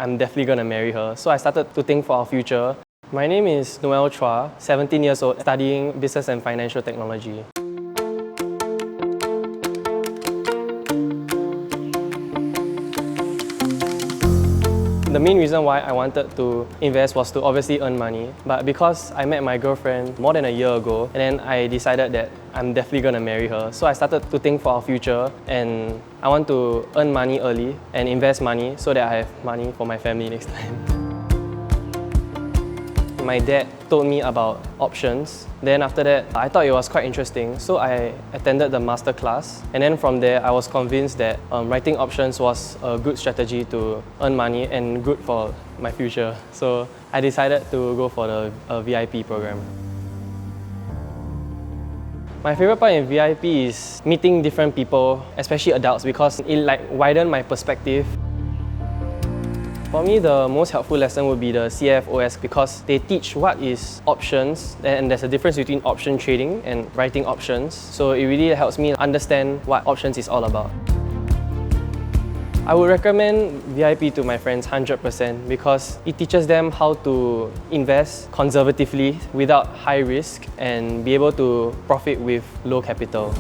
I'm definitely gonna marry her. So I started to think for our future. My name is Noel Chua, 17 years old, studying business and financial technology. The main reason why I wanted to invest was to obviously earn money, but because I met my girlfriend more than a year ago, and then I decided that I'm definitely gonna marry her. So I started to think for our future, and I want to earn money early and invest money so that I have money for my family next time. My dad told me about options. Then after that, I thought it was quite interesting. So I attended the master class. And then from there, I was convinced that writing options was a good strategy to earn money and good for my future. So I decided to go for the VIP program. My favorite part in VIP is meeting different people, especially adults, because it widened my perspective. For me, the most helpful lesson would be the CFOS because they teach what is options, and there's a difference between option trading and writing options. So it really helps me understand what options is all about. I would recommend VIP to my friends 100% because it teaches them how to invest conservatively without high risk and be able to profit with low capital.